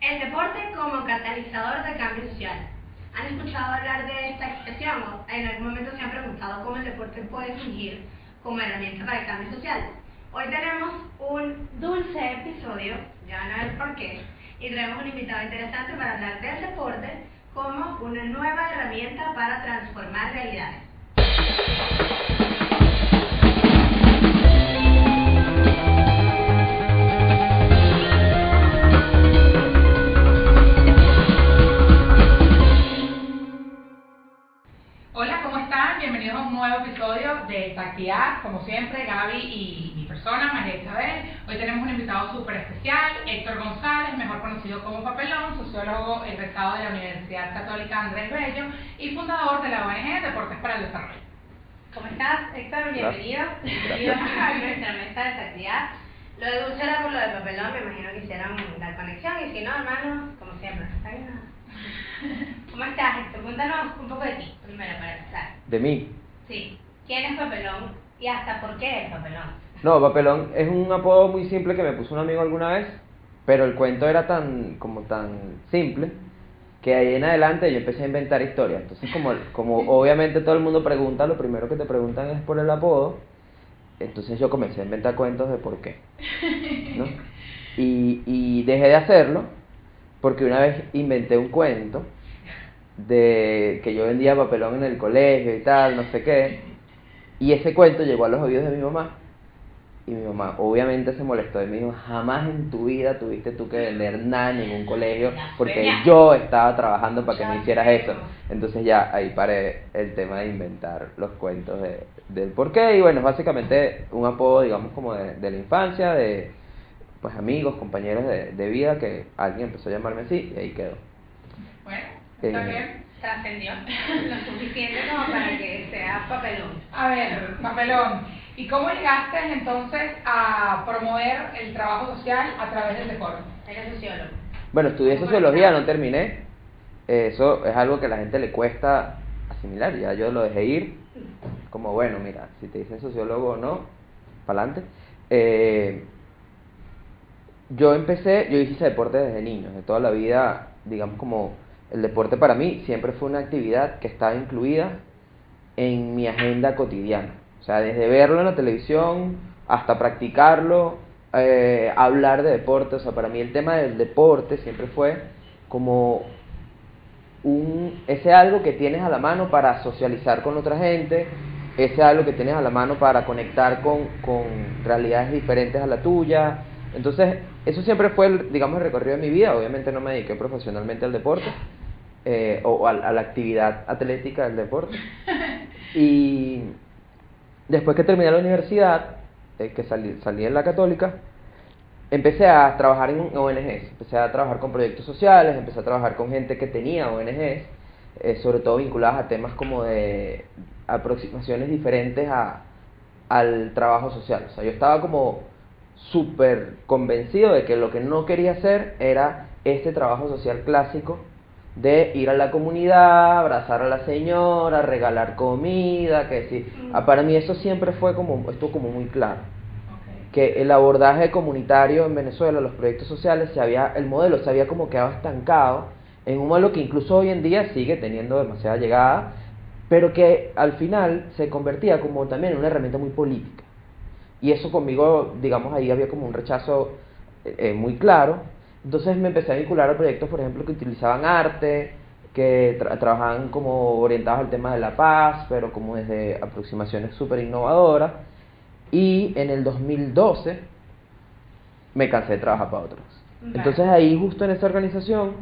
El deporte como catalizador de cambio social. ¿Han escuchado hablar de esta expresión o en algún momento se han preguntado cómo el deporte puede fungir como herramienta para el cambio social? Hoy tenemos un dulce episodio, ya van a ver por qué, y traemos un invitado interesante para hablar del deporte como una nueva herramienta para transformar realidades. Hola, ¿cómo están? Bienvenidos a un nuevo episodio de Tactividad. Como siempre, Gaby y mi persona, María Isabel. Hoy tenemos un invitado súper especial, Héctor González, mejor conocido como Papelón, sociólogo egresado de la Universidad Católica Andrés Bello y fundador de la ONG Deportes para el Desarrollo. ¿Cómo estás, Héctor? Bienvenido. Bienvenido a nuestra mesa de Tactividad. Lo de dulce era por lo de Papelón, me imagino que hicieron la conexión, y si no, hermanos, como siempre, no está bien nada. ¿Cómo estás, Héctor? Cuéntanos un poco de ti, primero, para empezar. ¿De mí? Sí. ¿Quién es Papelón y hasta por qué es Papelón? No, Papelón es un apodo muy simple que me puso un amigo alguna vez, pero el cuento era tan simple que ahí en adelante yo empecé a inventar historias. Entonces, como obviamente todo el mundo pregunta, lo primero que te preguntan es por el apodo, entonces yo comencé a inventar cuentos de por qué, ¿no? Y dejé de hacerlo porque una vez inventé un cuento de que yo vendía papelón en el colegio y tal, no sé qué, y ese cuento llegó a los oídos de mi mamá, y mi mamá obviamente se molestó y me dijo: jamás en tu vida tuviste tú que vender nada en ningún colegio, porque yo estaba trabajando para que me hicieras eso. Entonces ya ahí paré el tema de inventar los cuentos del porqué, y bueno, es básicamente un apodo, digamos, como de la infancia, de pues amigos, compañeros de vida, que alguien empezó a llamarme así y ahí quedó. Bueno, está bien. Trascendió lo suficiente como para que sea Papelón. A ver, Papelón, ¿y cómo llegaste entonces a promover el trabajo social a través del deporte? Eres sociólogo. Bueno, estudié sociología, no terminé. Eso es algo que a la gente le cuesta asimilar, ya yo lo dejé ir. Como, bueno, mira, si te dicen sociólogo o no, para adelante. Yo hice deporte desde niño, de toda la vida, digamos, como el deporte para mí siempre fue una actividad que estaba incluida en mi agenda cotidiana. O sea, desde verlo en la televisión hasta practicarlo, hablar de deporte. O sea, para mí el tema del deporte siempre fue como ese algo que tienes a la mano para socializar con otra gente, ese algo que tienes a la mano para conectar con realidades diferentes a la tuya. Entonces, eso siempre fue, digamos, el recorrido de mi vida. Obviamente no me dediqué profesionalmente al deporte, o a la actividad atlética del deporte. Y después que terminé la universidad, que salí en la Católica, empecé a trabajar en ONGs, empecé a trabajar con proyectos sociales, empecé a trabajar con gente que tenía ONGs, sobre todo vinculadas a temas como de aproximaciones diferentes al trabajo social. O sea, yo estaba como súper convencido de que lo que no quería hacer era este trabajo social clásico de ir a la comunidad, abrazar a la señora, regalar comida, que sí. Para mí eso siempre fue estuvo como muy claro. Que el abordaje comunitario en Venezuela, los proyectos sociales, el modelo se había como quedado estancado en un modelo que incluso hoy en día sigue teniendo demasiada llegada, pero que al final se convertía como también en una herramienta muy política. Y eso conmigo, digamos, ahí había como un rechazo muy claro. Entonces me empecé a vincular a proyectos, por ejemplo, que utilizaban arte, que trabajaban como orientados al tema de la paz, pero como desde aproximaciones súper innovadoras. Y en el 2012 me cansé de trabajar para otros. Entonces ahí, justo en esa organización,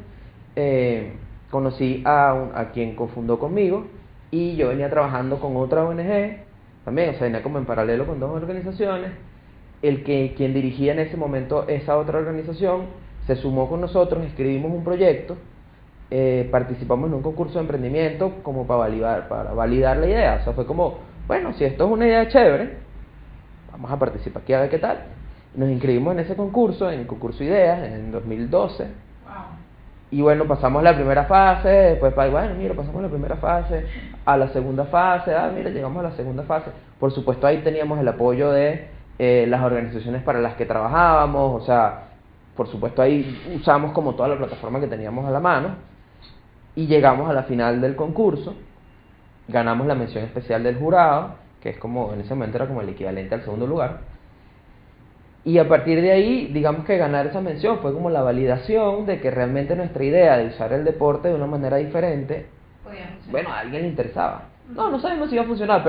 conocí a quien cofundó conmigo, y yo venía trabajando con otra ONG también, o sea, venía como en paralelo con dos organizaciones. Quien dirigía en ese momento esa otra organización se sumó con nosotros, escribimos un proyecto, participamos en un concurso de emprendimiento como para validar la idea. O sea, fue como, bueno, si esto es una idea chévere, vamos a participar aquí a ver qué tal. Nos inscribimos en ese concurso, en el concurso Ideas, en 2012. Wow. Y bueno, pasamos la primera fase, después, bueno, mira, pasamos la primera fase, a la segunda fase, mira, llegamos a la segunda fase. Por supuesto, ahí teníamos el apoyo de las organizaciones para las que trabajábamos. O sea, por supuesto ahí usamos como toda la plataforma que teníamos a la mano y llegamos a la final del concurso, ganamos la mención especial del jurado, que es como, en ese momento era como el equivalente al segundo lugar, y a partir de ahí, digamos que ganar esa mención fue como la validación de que realmente nuestra idea de usar el deporte de una manera diferente, bueno, a alguien le interesaba. No sabemos si iba a funcionar,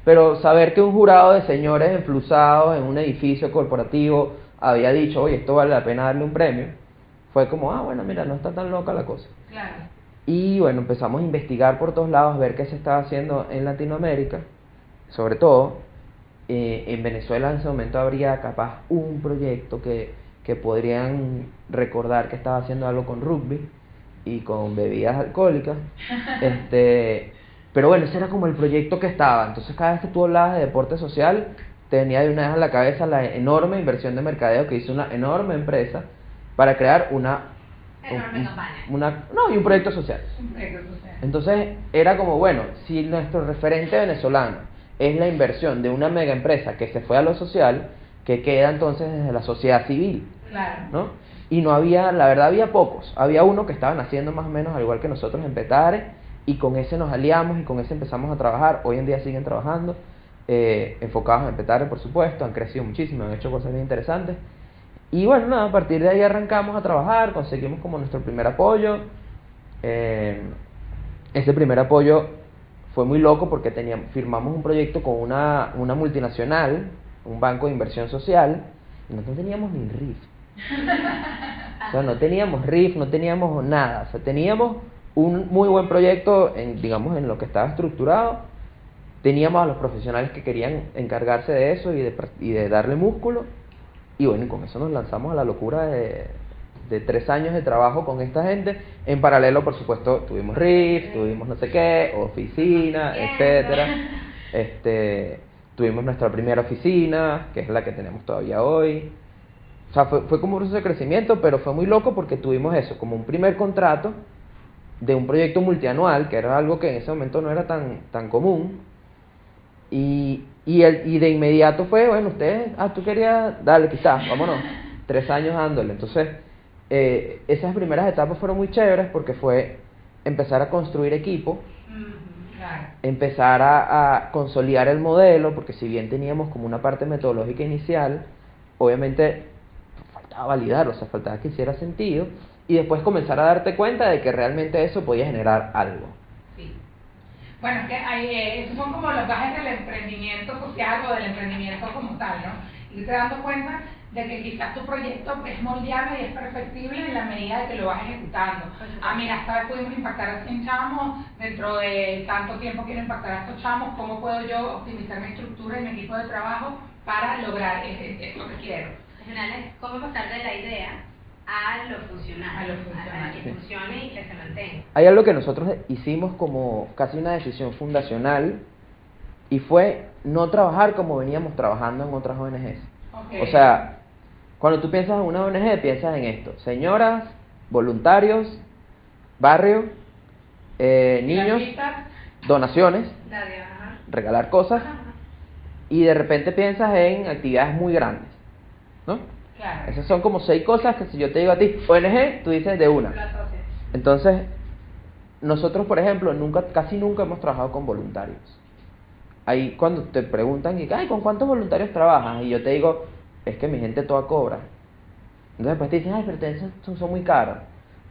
pero saber que un jurado de señores enflusados en un edificio corporativo había dicho, oye, esto vale la pena darle un premio, fue como, bueno, mira, no está tan loca la cosa. Claro. Y bueno, empezamos a investigar por todos lados, ver qué se estaba haciendo en Latinoamérica, sobre todo. En Venezuela en ese momento habría capaz un proyecto que podrían recordar que estaba haciendo algo con rugby y con bebidas alcohólicas. Pero bueno, ese era como el proyecto que estaba. Entonces cada vez que tú hablabas de deporte social, te venía de una vez a la cabeza la enorme inversión de mercadeo que hizo una enorme empresa para crear y un proyecto social. Entonces era como, bueno, si nuestro referente venezolano es la inversión de una mega empresa que se fue a lo social, que queda entonces desde la sociedad civil, claro, ¿no? Y no había, la verdad había pocos, había uno que estaban haciendo más o menos al igual que nosotros en Petare, y con ese nos aliamos y con ese empezamos a trabajar. Hoy en día siguen trabajando, enfocados en Petare por supuesto, han crecido muchísimo, han hecho cosas bien interesantes, y bueno, nada, a partir de ahí arrancamos a trabajar, conseguimos como nuestro primer apoyo. Ese primer apoyo fue muy loco porque firmamos un proyecto con una multinacional, un banco de inversión social, y no teníamos ni RIF. O sea, no teníamos RIF, no teníamos nada. O sea, teníamos un muy buen proyecto digamos, en lo que estaba estructurado. Teníamos a los profesionales que querían encargarse de eso y de darle músculo. Y bueno, y con eso nos lanzamos a la locura de 3 años de trabajo con esta gente. En paralelo, por supuesto, tuvimos RIF, tuvimos no sé qué, oficina, etcétera. Tuvimos nuestra primera oficina, que es la que tenemos todavía hoy. O sea, fue como un proceso de crecimiento, pero fue muy loco porque tuvimos eso, como un primer contrato de un proyecto multianual, que era algo que en ese momento no era tan común. Y de inmediato fue, bueno, ustedes, tú querías, dale, quizás, vámonos, 3 años dándole. Entonces, esas primeras etapas fueron muy chéveres porque fue empezar a construir equipo, claro, empezar a consolidar el modelo, porque si bien teníamos como una parte metodológica inicial, obviamente faltaba validarlo, o sea, faltaba que hiciera sentido, y después comenzar a darte cuenta de que realmente eso podía generar algo. Sí. Bueno, es que esos son como los gajes del emprendimiento social o del emprendimiento como tal, ¿no? Irte dando cuenta de que quizás tu proyecto es moldeable y es perfectible en la medida de que lo vas ejecutando. Mira, esta vez pudimos impactar a 100 chamos, dentro de tanto tiempo quiero impactar a estos chamos, ¿cómo puedo yo optimizar mi estructura y mi equipo de trabajo para lograr esto que quiero? Al final es cómo pasar de la idea a lo funcional, a que funcione y que se mantenga. Hay algo que nosotros hicimos como casi una decisión fundacional, y fue no trabajar como veníamos trabajando en otras ONGs. Okay. O sea, cuando tú piensas en una ONG, piensas en esto: señoras, voluntarios, barrio, niños, donaciones, regalar cosas, y de repente piensas en actividades muy grandes, ¿no? Claro. Esas son como 6 cosas que si yo te digo a ti, ONG, tú dices de una. Entonces, nosotros, por ejemplo, casi nunca hemos trabajado con voluntarios. Ahí cuando te preguntan, ¿con cuántos voluntarios trabajas? Y yo te digo, es que mi gente toda cobra. Entonces después te dicen, pero ustedes son muy caros.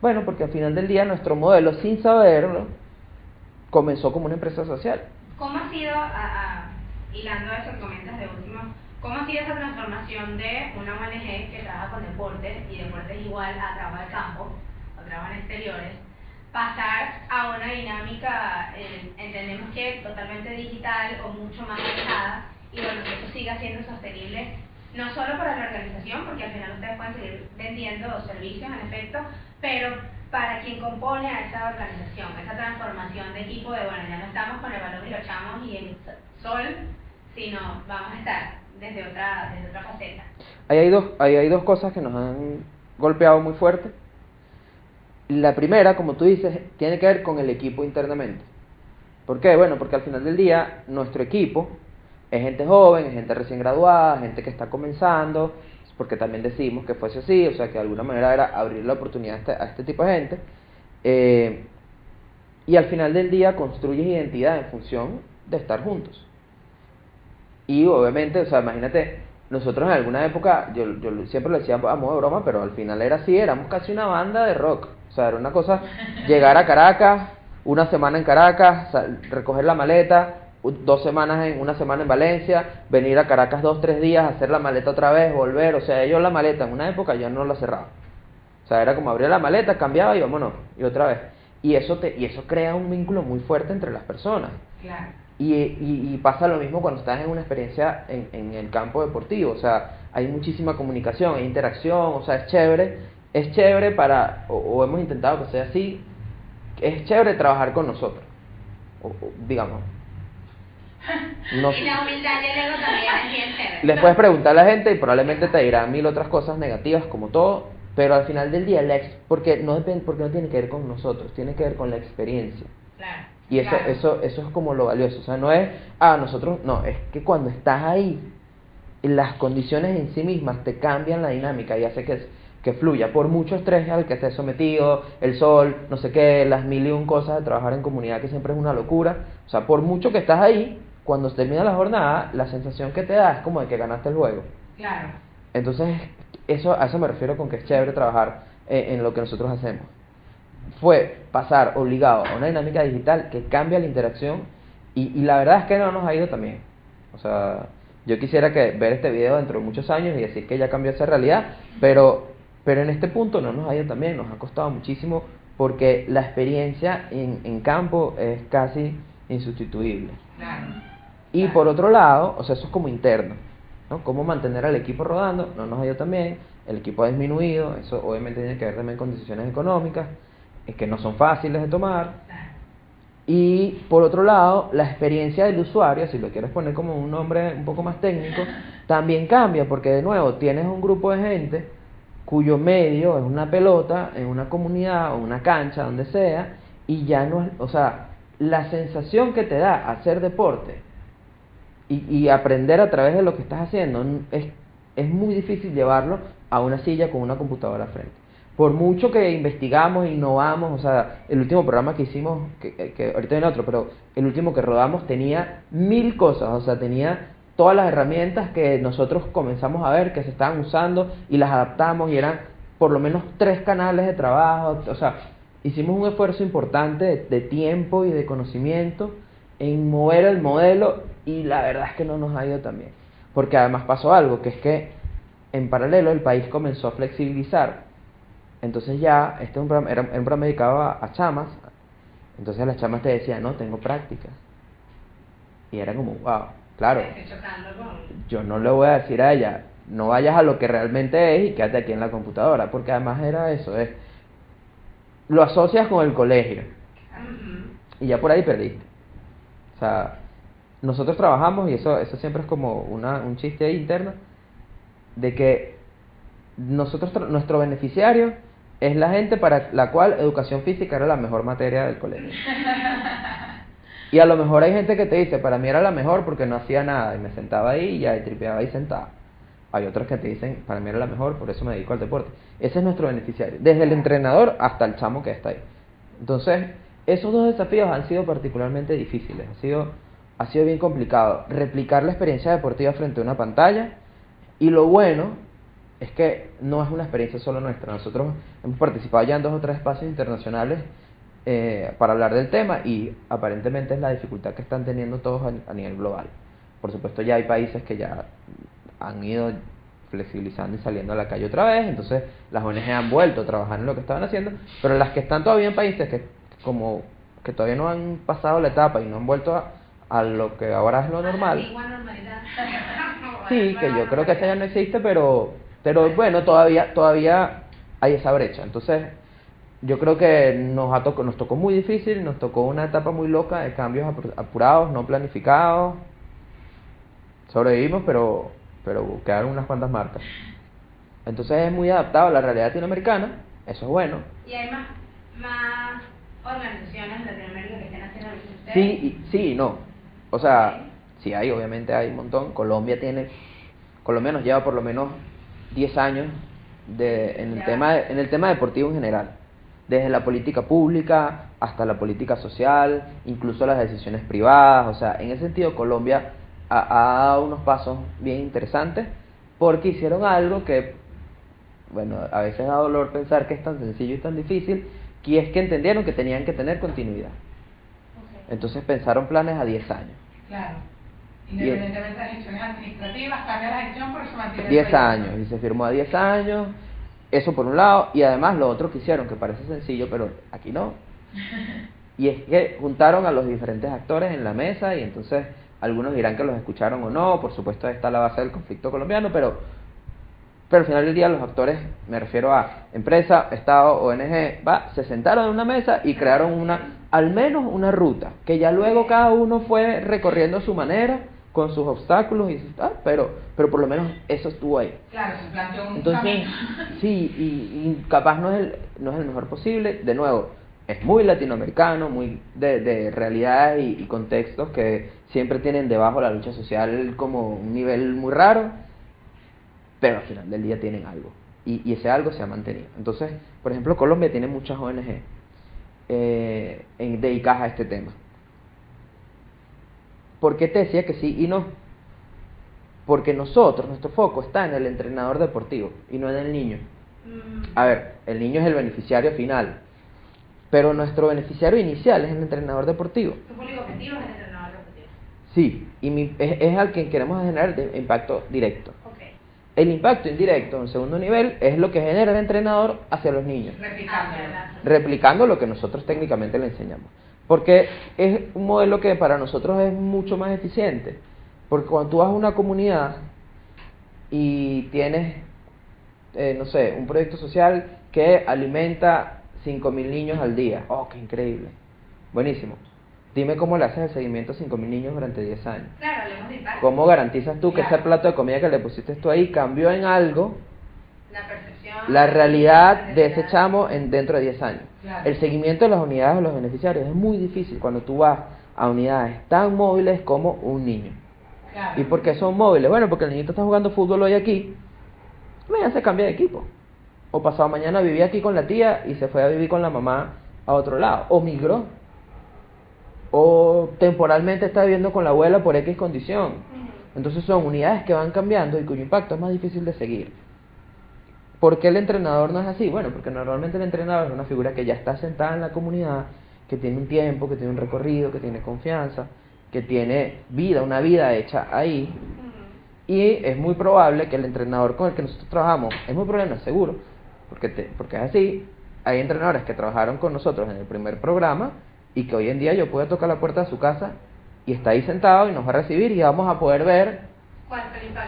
Bueno, porque al final del día nuestro modelo, sin saberlo, comenzó como una empresa social. ¿Cómo ha sido, hilando eso que comentas de último, cómo ha sido esa transformación de una ONG que trabaja con deportes, y deportes igual a trabajo de campo, o trabajo en exteriores, pasar a una dinámica, entendemos que totalmente digital o mucho más alejada, y bueno, que eso siga siendo sostenible, no solo para la organización, porque al final ustedes pueden seguir vendiendo servicios en efecto, pero para quien compone a esa organización, esa transformación de equipo de, bueno, ya no estamos con el balón y los chamos y el sol, sino vamos a estar desde otra faceta. Ahí hay dos cosas que nos han golpeado muy fuerte. La primera, como tú dices, tiene que ver con el equipo internamente. ¿Por qué? Bueno, porque al final del día nuestro equipo es gente joven, es gente recién graduada, gente que está comenzando. porque también decidimos que fuese así, o sea, que de alguna manera era abrir la oportunidad a este tipo de gente. Y al final del día construyes identidad en función de estar juntos. Y obviamente, o sea, imagínate, nosotros en alguna época, yo siempre lo decía a modo de broma, pero al final era así, éramos casi una banda de rock. O sea, era una cosa, llegar a Caracas, una semana en Caracas, recoger la maleta, una semana en Valencia, venir a Caracas 2-3 días, hacer la maleta otra vez, volver. O sea, yo la maleta en una época yo no la cerraba. O sea, era como abrir la maleta, cambiaba y vámonos, y otra vez. Y eso crea un vínculo muy fuerte entre las personas. Claro. Y pasa lo mismo cuando estás en una experiencia en el campo deportivo. O sea, hay muchísima comunicación, hay interacción, o sea, es chévere o hemos intentado que sea así, es chévere trabajar con nosotros, digamos. No, y la humildad y el ego también es bien chévere. les puedes preguntar a la gente y probablemente te dirán 1000 otras cosas negativas como todo, pero al final del día, porque no tiene que ver con nosotros, tiene que ver con la experiencia. Claro. Y eso es como lo valioso. O sea, no es, nosotros, no, es que cuando estás ahí, las condiciones en sí mismas te cambian la dinámica y hace que fluya. Por mucho estrés al que estés sometido, el sol, no sé qué, las 1001 cosas de trabajar en comunidad, que siempre es una locura. O sea, por mucho que estás ahí, cuando termina la jornada, la sensación que te da es como de que ganaste el juego. Claro. Entonces, a eso me refiero con que es chévere trabajar en lo que nosotros hacemos. Fue pasar obligado a una dinámica digital que cambia la interacción y la verdad es que no nos ha ido tan bien. O sea, yo quisiera ver este video dentro de muchos años y decir que ya cambió esa realidad, pero en este punto no nos ha ido tan bien, nos ha costado muchísimo porque la experiencia en campo es casi insustituible. Claro. Y por otro lado, o sea, eso es como interno, ¿no? Cómo mantener al equipo rodando, no nos ha ido tan bien, el equipo ha disminuido, eso obviamente tiene que ver también con decisiones económicas, es que no son fáciles de tomar. Y por otro lado, la experiencia del usuario, si lo quieres poner como un nombre un poco más técnico, también cambia, porque de nuevo tienes un grupo de gente cuyo medio es una pelota, en una comunidad o una cancha, donde sea, y ya no es, o sea, la sensación que te da hacer deporte y aprender a través de lo que estás haciendo es muy difícil llevarlo a una silla con una computadora frente. Por mucho que investigamos, innovamos, o sea, el último programa que hicimos, que ahorita viene otro, pero el último que rodamos tenía 1000 cosas, o sea, tenía todas las herramientas que nosotros comenzamos a ver que se estaban usando y las adaptamos y eran por lo menos 3 canales de trabajo, o sea, hicimos un esfuerzo importante de tiempo y de conocimiento en mover el modelo y la verdad es que no nos ha ido tan bien, porque además pasó algo, que es que en paralelo el país comenzó a flexibilizar. Entonces ya, era un programa dedicado a chamas, entonces las chamas te decían, no, tengo práctica. Y era como, wow, claro, yo no le voy a decir a ella, no vayas a lo que realmente es y quédate aquí en la computadora, porque además era eso, lo asocias con el colegio, y ya por ahí perdiste. O sea, nosotros trabajamos, y eso siempre es como un chiste ahí interno, de que nuestro beneficiario es la gente para la cual educación física era la mejor materia del colegio. Y a lo mejor hay gente que te dice, para mí era la mejor porque no hacía nada y me sentaba ahí y ya tripeaba ahí sentado. Hay otros que te dicen, para mí era la mejor, por eso me dedico al deporte. Ese es nuestro beneficiario, desde el entrenador hasta el chamo que está ahí. Entonces, esos dos desafíos han sido particularmente difíciles, ha sido bien complicado replicar la experiencia deportiva frente a una pantalla. Y lo bueno es que no es una experiencia solo nuestra. Nosotros hemos participado ya en 2 o 3 espacios internacionales para hablar del tema y aparentemente es la dificultad que están teniendo todos a nivel global. Por supuesto ya hay países que ya han ido flexibilizando y saliendo a la calle otra vez, entonces las ONG han vuelto a trabajar en lo que estaban haciendo, pero las que están todavía en países que todavía no han pasado la etapa y no han vuelto a lo que ahora es lo normal. Sí, que yo creo que esa ya no existe, pero bueno, todavía hay esa brecha. Entonces, yo creo que nos tocó muy difícil, nos tocó una etapa muy loca de cambios apurados, no planificados. Sobrevivimos, pero quedaron unas cuantas marcas. Entonces es muy adaptado a la realidad latinoamericana, eso es bueno. ¿Y hay más organizaciones en Latinoamérica que estén haciendo lo que ustedes? Sí y no. O sea, sí hay, obviamente hay un montón. Colombia nos lleva por lo menos 10 años en el tema deportivo en general, desde la política pública hasta la política social, incluso las decisiones privadas. O sea, en ese sentido Colombia ha dado unos pasos bien interesantes porque hicieron algo que, bueno, a veces da dolor pensar que es tan sencillo y tan difícil, que es que entendieron que tenían que tener continuidad. Entonces pensaron planes a 10 años. Claro. Independientemente de las gestiones administrativas, cambia la gestión, pero se mantiene 10 años, y se firmó a 10 años, eso por un lado, y además lo otro que hicieron, que parece sencillo, pero aquí no, y es que juntaron a los diferentes actores en la mesa, y entonces algunos dirán que los escucharon o no, por supuesto está la base del conflicto colombiano, pero al final del día los actores, me refiero a empresa, Estado, ONG, se sentaron en una mesa y crearon al menos una ruta, que ya luego cada uno fue recorriendo a su manera, con sus obstáculos, pero por lo menos eso estuvo ahí. Claro, se planteó un Entonces, camino. sí, y capaz no es el mejor posible, de nuevo, es muy latinoamericano, muy de realidades y contextos que siempre tienen debajo la lucha social como un nivel muy raro, pero al final del día tienen algo, y ese algo se ha mantenido. Entonces, por ejemplo, Colombia tiene muchas ONG dedicadas a este tema. ¿Por qué te decía que sí y no? Porque nuestro foco está en el entrenador deportivo y no en el niño. A ver, el niño es el beneficiario final, pero nuestro beneficiario inicial es el entrenador deportivo. Tu público objetivo es el entrenador deportivo. Sí, y es al que queremos generar impacto directo. Okay. El impacto indirecto en segundo nivel es lo que genera el entrenador hacia los niños, replicando lo que nosotros técnicamente le enseñamos. Porque es un modelo que para nosotros es mucho más eficiente. Porque cuando tú vas a una comunidad y tienes, no sé, un proyecto social que alimenta 5.000 niños al día. ¡Oh, qué increíble! Buenísimo. Dime cómo le haces el seguimiento a 5.000 niños durante 10 años. Claro, hablemos de impacto. ¿Cómo garantizas tú que ese plato de comida que le pusiste tú ahí cambió en algo la percepción, la realidad de ese chamo dentro de 10 años? Claro. El seguimiento de las unidades de los beneficiarios es muy difícil cuando tú vas a unidades tan móviles como un niño. Claro. ¿Y por qué son móviles? Bueno, porque el niñito está jugando fútbol hoy aquí, mañana se cambia de equipo. O pasado mañana vivía aquí con la tía y se fue a vivir con la mamá a otro lado. O migró. O temporalmente está viviendo con la abuela por X condición. Entonces son unidades que van cambiando y cuyo impacto es más difícil de seguir. ¿Por qué el entrenador no es así? Bueno, porque normalmente el entrenador es una figura que ya está sentada en la comunidad, que tiene un tiempo, que tiene un recorrido, que tiene confianza, que tiene vida, una vida hecha ahí. Y es muy probable que el entrenador con el que nosotros trabajamos, es muy probable, no es seguro, porque es así. Hay entrenadores que trabajaron con nosotros en el primer programa y que hoy en día yo puedo tocar la puerta de su casa y está ahí sentado y nos va a recibir y vamos a poder ver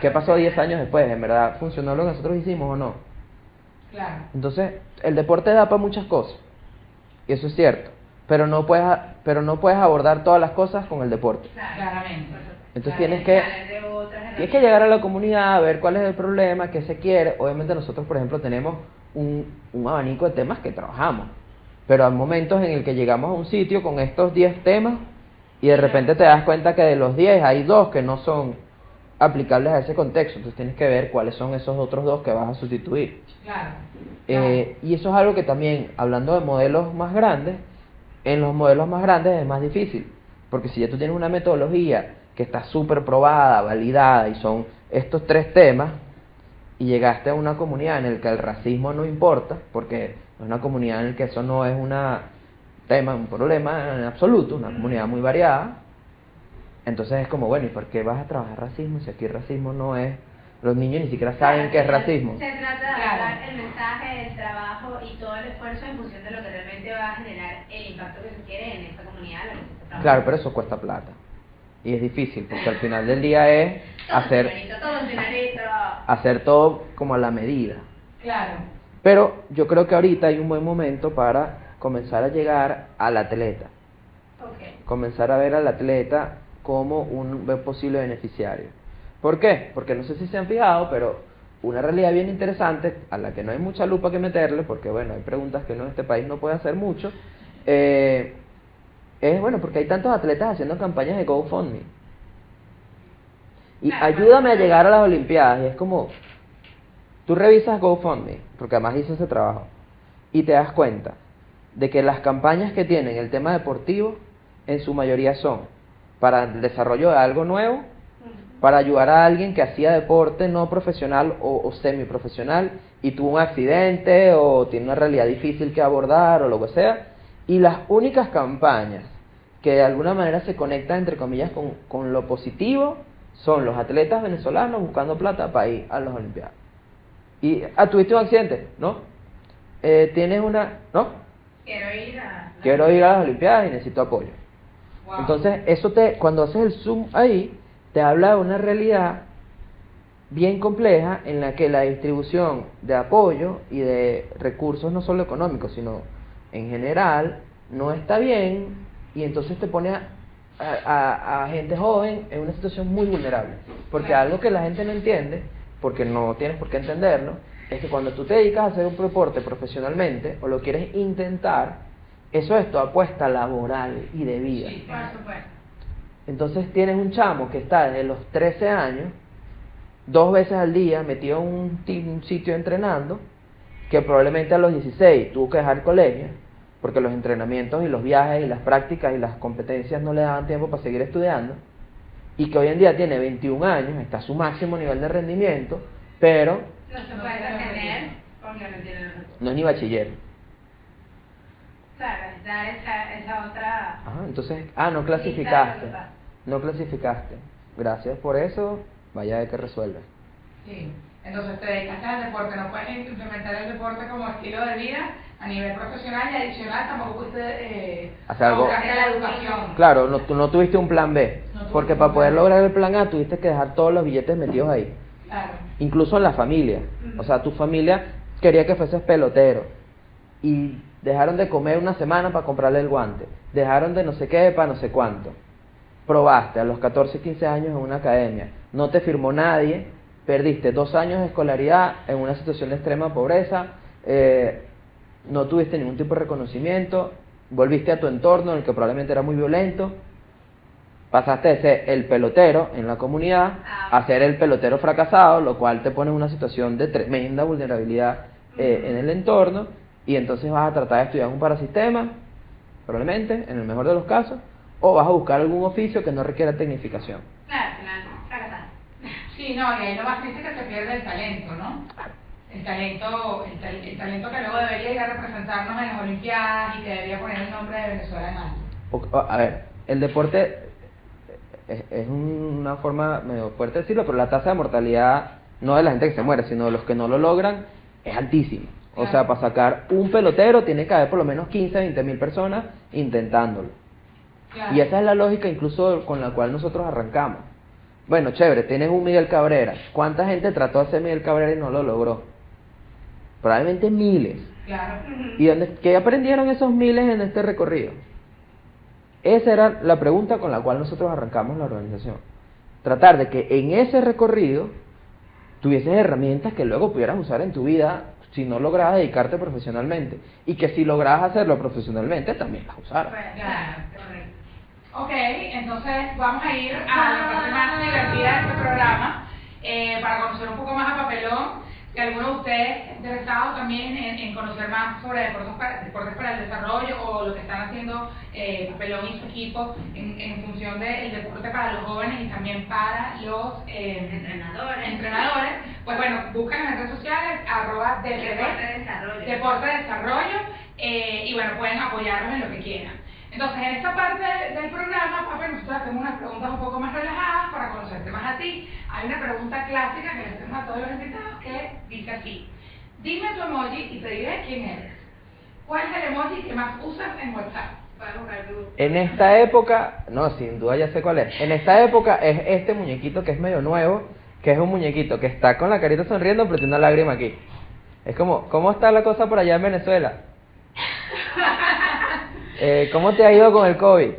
qué pasó 10 años después. ¿En verdad funcionó lo que nosotros hicimos o no? Claro. Entonces, el deporte da para muchas cosas, y eso es cierto, pero no puedes abordar todas las cosas con el deporte. Claramente. Entonces tienes que llegar a la comunidad, a ver cuál es el problema, qué se quiere. Obviamente nosotros, por ejemplo, tenemos un abanico de temas que trabajamos, pero hay momentos en el que llegamos a un sitio con estos 10 temas y de repente te das cuenta que de los 10 hay 2 que no son aplicables a ese contexto. Entonces tienes que ver cuáles son esos otros 2 que vas a sustituir. Claro. Y eso es algo que también, hablando de modelos más grandes, en los modelos más grandes es más difícil, porque si ya tú tienes una metodología que está súper probada, validada, y son estos 3 temas, y llegaste a una comunidad en la que el racismo no importa, porque es una comunidad en la que eso no es un problema en absoluto, una comunidad muy variada. Entonces es como, bueno, ¿y por qué vas a trabajar racismo si aquí el racismo no es? Los niños ni siquiera saben qué es racismo. Se trata de dar el mensaje, el trabajo y todo el esfuerzo en función de lo que realmente va a generar el impacto que se quiere en esta comunidad a la que se está trabajando. Claro, pero eso cuesta plata. Y es difícil, porque al final del día es hacer todo como a la medida. Claro. Pero yo creo que ahorita hay un buen momento para comenzar a llegar al atleta. Okay. Comenzar a ver al atleta como un posible beneficiario. ¿Por qué? Porque no sé si se han fijado, pero una realidad bien interesante, a la que no hay mucha lupa que meterle, porque bueno, hay preguntas que uno en este país no puede hacer mucho, es bueno, porque hay tantos atletas haciendo campañas de GoFundMe. Y ayúdame a llegar a las Olimpiadas, y es como, Tú revisas GoFundMe, porque además hice ese trabajo, y te das cuenta de que las campañas que tienen el tema deportivo, en su mayoría son para el desarrollo de algo nuevo, para ayudar a alguien que hacía deporte no profesional o semiprofesional y tuvo un accidente o tiene una realidad difícil que abordar o lo que sea, y las únicas campañas que de alguna manera se conectan entre comillas con lo positivo son los atletas venezolanos buscando plata para ir a las Olimpiadas. Y tuviste un accidente, ¿no? Tienes una, ¿no? Quiero ir a las Olimpiadas y necesito apoyo. Wow. Entonces, cuando haces el zoom ahí, te habla de una realidad bien compleja en la que la distribución de apoyo y de recursos, no solo económicos, sino en general, no está bien, y entonces te pone a gente joven en una situación muy vulnerable. Porque algo que la gente no entiende, porque no tienes por qué entenderlo, es que cuando tú te dedicas a hacer un deporte profesionalmente, o lo quieres intentar, eso es tu apuesta laboral y de vida. Sí, por supuesto. Entonces tienes un chamo que está desde los 13 años, 2 veces al día, metido en un sitio entrenando, que probablemente a los 16 tuvo que dejar el colegio, porque los entrenamientos y los viajes y las prácticas y las competencias no le daban tiempo para seguir estudiando, y que hoy en día tiene 21 años, está a su máximo nivel de rendimiento, pero No se puede retener porque no tiene los recursos. no es ni bachiller. Claro, dar esa otra... Entonces, no clasificaste. No clasificaste. Gracias por eso, vaya de que resuelve. Sí, entonces te dedicaste al deporte, no puedes implementar el deporte como estilo de vida a nivel profesional y adicional, tampoco pudiste hacer algo. abocarte a la educación. Claro, tú no tuviste un plan B, No porque tuviste para un poder plan B. lograr el plan A tuviste que dejar todos los billetes metidos ahí. Claro. Incluso en la familia. O sea, tu familia quería que fueses pelotero y dejaron de comer una semana para comprarle el guante, dejaron de no sé qué para no sé cuánto. Probaste a los 14, 15 años en una academia, no te firmó nadie, perdiste 2 años de escolaridad en una situación de extrema pobreza, no tuviste ningún tipo de reconocimiento, volviste a tu entorno en el que probablemente era muy violento, pasaste de ser el pelotero en la comunidad a ser el pelotero fracasado, lo cual te pone en una situación de tremenda vulnerabilidad en el entorno, y entonces vas a tratar de estudiar un parasistema, probablemente, en el mejor de los casos, o vas a buscar algún oficio que no requiera tecnificación. Claro, al final, fracasar. Sí, no, y ahí lo más triste es que se pierde el talento, ¿no? El talento que luego debería ir a representarnos en las Olimpiadas y que debería poner el nombre de Venezuela en alto. A ver, el deporte es una forma medio fuerte de decirlo, pero la tasa de mortalidad, no de la gente que se muere, sino de los que no lo logran, es altísima. O sea, para sacar un pelotero tiene que haber por lo menos 15, 20 mil personas intentándolo. Claro. Y esa es la lógica incluso con la cual nosotros arrancamos. Bueno, chévere, tienes un Miguel Cabrera. ¿Cuánta gente trató de ser Miguel Cabrera y no lo logró? Probablemente miles. Claro. ¿Y qué aprendieron esos miles en este recorrido? Esa era la pregunta con la cual nosotros arrancamos la organización. Tratar de que en ese recorrido tuvieses herramientas que luego pudieras usar en tu vida si no lograbas dedicarte profesionalmente. Y que si lograbas hacerlo profesionalmente, también las usaras. Claro, correcto. Ok, entonces vamos a ir a la parte más divertida de este programa para conocer un poco más a Papelón. Si alguno de ustedes interesado también en conocer más sobre deportes para el desarrollo o lo que están haciendo Papelón y su equipo en función del deporte para los jóvenes y también para los entrenadores, pues bueno, buscan en las redes sociales Deporte Desarrollo y bueno, pueden apoyarnos en lo que quieran. Entonces, en esta parte del programa, Pape, nosotros hacemos unas preguntas un poco más relajadas para conocerte más a ti. Hay una pregunta clásica que le hacemos a todos los invitados que dice así: dime tu emoji y te diré quién eres. ¿Cuál es el emoji que más usas en WhatsApp? En esta época, no, sin duda ya sé cuál es. En esta época es este muñequito que es medio nuevo, que es un muñequito que está con la carita sonriendo pero tiene una lágrima aquí. Es como, ¿cómo está la cosa por allá en Venezuela? ¿Cómo te ha ido con el COVID?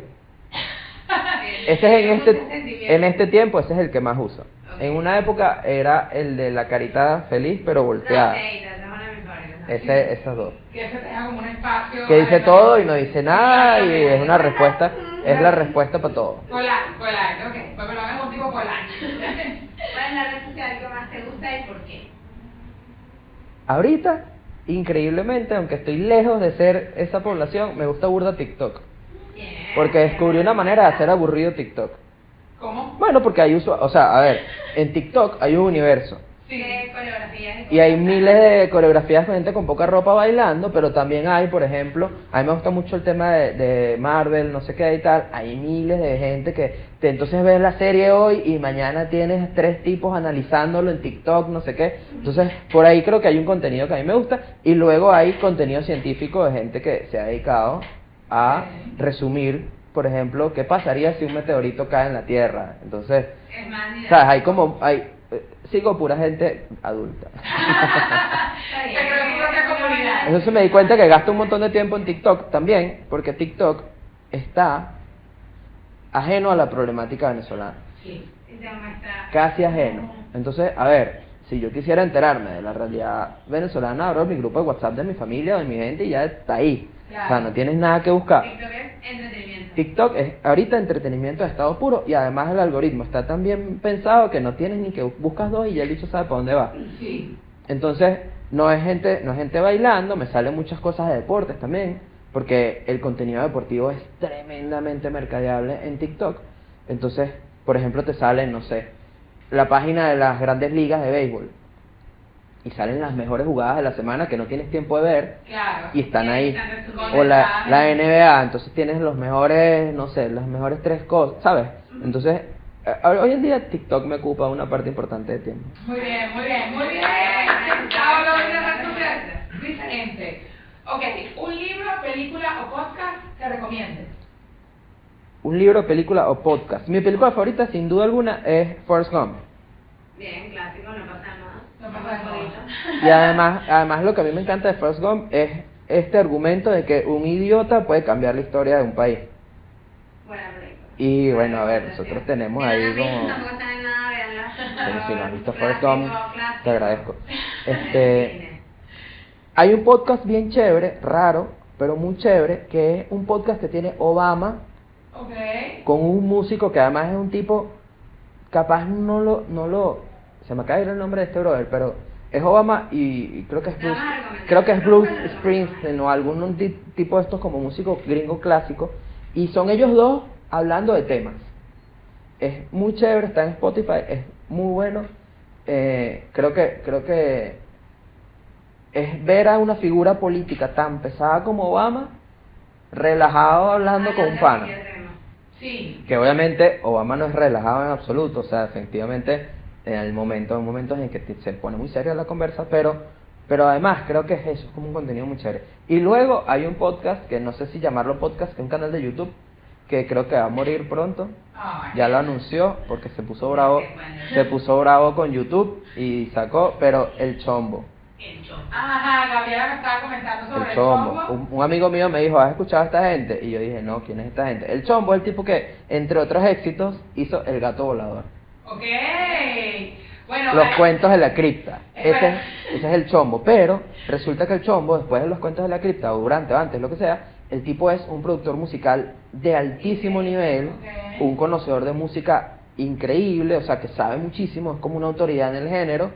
Ese es en este tiempo, ese es el que más uso. En una época era el de la carita feliz pero volteada. Esos dos. Que se tenga como un espacio. Que dice todo y no dice nada y es una respuesta, es la respuesta para todo. Polar, ok. Pues me lo hagan contigo polar. ¿Cuál es la red social que más te gusta y por qué? Polar. En esta época era el de la carita feliz pero volteada. Que dice todo y no dice nada y es una respuesta, es la respuesta para todo. ¿Cuál es la red social que más te gusta y por qué? Ahorita, increíblemente, aunque estoy lejos de ser esa población, me gusta burda TikTok. Porque descubrí una manera de hacer aburrido TikTok. ¿Cómo? Bueno, porque hay o sea, a ver, en TikTok hay un universo. Sí. De coreografías Y hay miles de coreografías con gente con poca ropa bailando, pero también hay, por ejemplo, a mí me gusta mucho el tema de Marvel, no sé qué y tal, hay miles de gente que entonces ves la serie hoy y mañana tienes 3 tipos analizándolo en TikTok, no sé qué. Entonces, por ahí creo que hay un contenido que a mí me gusta, y luego hay contenido científico de gente que se ha dedicado a resumir, por ejemplo, qué pasaría si un meteorito cae en la Tierra. Entonces, Es más ¿sabes? Hay como, sigo pura gente adulta. Te creo tu propia comunidad. Entonces me di cuenta que gasto un montón de tiempo en TikTok también, porque TikTok está ajeno a la problemática venezolana, Sí. Y te muestra. casi ajeno. Entonces, a ver, si yo quisiera enterarme de la realidad venezolana, abro mi grupo de WhatsApp de mi familia, de mi gente, y ya está ahí. O sea, no tienes nada que buscar. TikTok es entretenimiento. TikTok es ahorita entretenimiento de estado puro, y además el algoritmo está tan bien pensado que no tienes ni que buscas 2 y ya el bicho sabe para dónde va. Sí. Entonces, no es gente bailando, me salen muchas cosas de deportes también, porque el contenido deportivo es tremendamente mercadeable en TikTok. Entonces, por ejemplo, te sale, no sé, la página de las grandes ligas de béisbol, y salen las mejores jugadas de la semana que no tienes tiempo de ver, Claro. y están ahí. Están resumidas. O la NBA, entonces tienes los mejores, no sé, las mejores 3 cosas, ¿sabes? Entonces, hoy en día TikTok me ocupa una parte importante de tiempo. Muy bien, muy bien, muy bien. Hablo de una red social diferente. Ok, un libro, película o podcast que recomiendes. Un libro, película o podcast. Mi película favorita, sin duda alguna, es Forrest Gump. Bien, clásico, no pasa nada. No pasa nada. Y además lo que a mí me encanta de Forrest Gump es este argumento de que un idiota puede cambiar la historia de un país. Buena película. Y bueno, a ver, nosotros tenemos Si no ahí la han visto, como... tampoco saben nada, véanla. Bueno, si no has visto Forrest Clásico, Gump, clásico. te agradezco. Cine. Hay un podcast bien chévere, raro, pero muy chévere, que es un podcast que tiene Obama Ok. con un músico que además es un tipo, capaz no lo, se me acaba de ir el nombre de este brother, pero es Obama y creo que es Te Bruce, vamos a recomendar. creo que es Creo Bruce que lo Springsteen o algún tipo de estos como músico gringo clásico, y son ellos dos hablando de temas. Es muy chévere, está en Spotify, es muy bueno. Creo que es ver a una figura política tan pesada como Obama relajado hablando con un pana. Sí. Que obviamente Obama no es relajado en absoluto, o sea, efectivamente hay momentos en que se pone muy seria la conversa, pero además creo que es eso, es como un contenido muy chévere. Y luego hay un podcast, que no sé si llamarlo podcast, que es un canal de YouTube, que creo que va a morir pronto, ya lo anunció, porque se puso bravo con YouTube y sacó, pero El Chombo. El Chombo. Ajá, Gabriela me estaba comentando sobre El el Chombo. chombo. Un amigo mío me dijo, ¿has escuchado a esta gente? Y yo dije, no, ¿quién es esta gente? El Chombo es el tipo que, entre otros éxitos, hizo El Gato Volador. Ok. Bueno, Los hay- cuentos de la cripta. Espera. Ese es el Chombo. Pero resulta que el Chombo, después de los cuentos de la cripta, o durante o antes, lo que sea, el tipo es un productor musical de altísimo nivel, Ok. un conocedor de música increíble, o sea, que sabe muchísimo, es como una autoridad en el género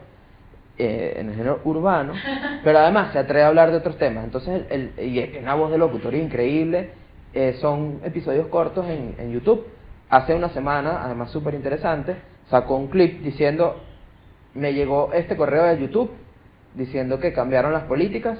urbano, pero además se atreve a hablar de otros temas. Entonces, y es una voz de locutor increíble. Son episodios cortos en YouTube. Hace una semana, además súper interesante, sacó un clip diciendo: me llegó este correo de YouTube diciendo que cambiaron las políticas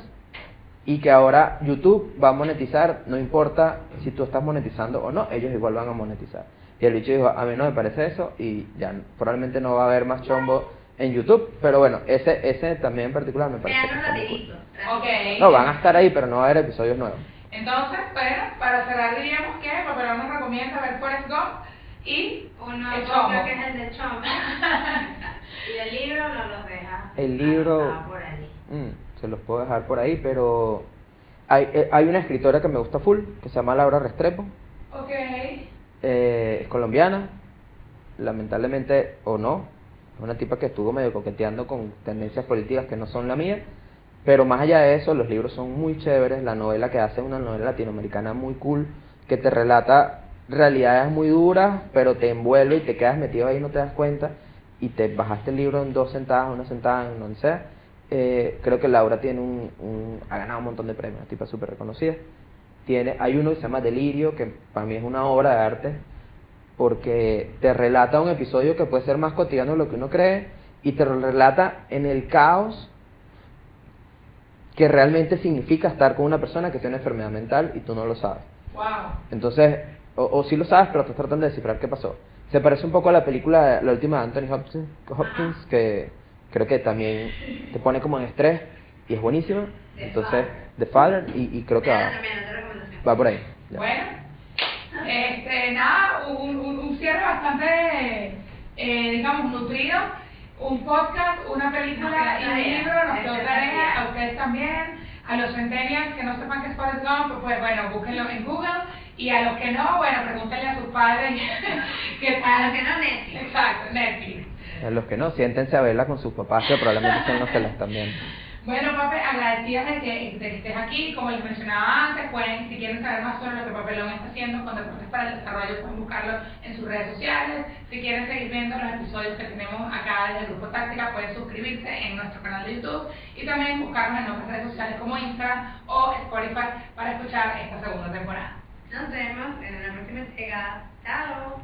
y que ahora YouTube va a monetizar, no importa si tú estás monetizando o no, ellos igual van a monetizar. Y el bicho dijo: a mí no me parece eso, y ya probablemente no va a haber más Chombo en YouTube, pero bueno, ese también en particular me parece que Veanlo está muy rapidito. cool. Ok. No, van a estar ahí, pero no va a haber episodios nuevos. Entonces, bueno, para cerrar diríamos que Papelón nos recomienda ver Forrest Gump y Uno el yo chombo. creo que es el del Chombo. Y el libro no los deja. El libro, anotados por ahí. se los puedo dejar por ahí, pero hay una escritora que me gusta full, que se llama Laura Restrepo. Ok. Es colombiana, lamentablemente o no, es una tipa que estuvo medio coqueteando con tendencias políticas que no son la mía, pero más allá de eso, los libros son muy chéveres. La novela que hace es una novela latinoamericana muy cool, que te relata realidades muy duras, pero te envuelve y te quedas metido ahí y no te das cuenta, y te bajaste el libro en 2 sentadas, una sentada, en donde sea, creo que Laura tiene ha ganado un montón de premios, tipa súper reconocida. Hay uno que se llama Delirio, que para mí es una obra de arte, porque te relata un episodio que puede ser más cotidiano de lo que uno cree, y te lo relata en el caos que realmente significa estar con una persona que tiene una enfermedad mental y tú no lo sabes. Wow. Entonces, o sí lo sabes, pero estás tratando de descifrar qué pasó. Se parece un poco a la película, la última de Anthony Hopkins, que creo que también te pone como en estrés y es buenísima. Entonces, The Father, y creo que va por ahí. Ya. Bueno, nada, un cierre bastante, digamos, nutrido. Un podcast, una película y un libro, nos quedó tarea, a ustedes también, a los centennials que no sepan qué es Forrest Gump, pues bueno, búsquenlo en Google, y a los que no, bueno, pregúntenle a sus padres a los que no, Netflix. Exacto, Netflix. A los que no, siéntense a verla con sus papás, que probablemente son los que la están viendo. Bueno, Pape, agradecidas de que estés aquí. Como les mencionaba antes, si quieren saber más sobre lo que Papelón está haciendo con Deportes para el Desarrollo, pueden buscarlo en sus redes sociales. Si quieren seguir viendo los episodios que tenemos acá desde el Grupo Táctica, pueden suscribirse en nuestro canal de YouTube y también buscarnos en otras redes sociales como Instagram o Spotify para escuchar esta segunda temporada. Nos vemos en una próxima entrega. Chao.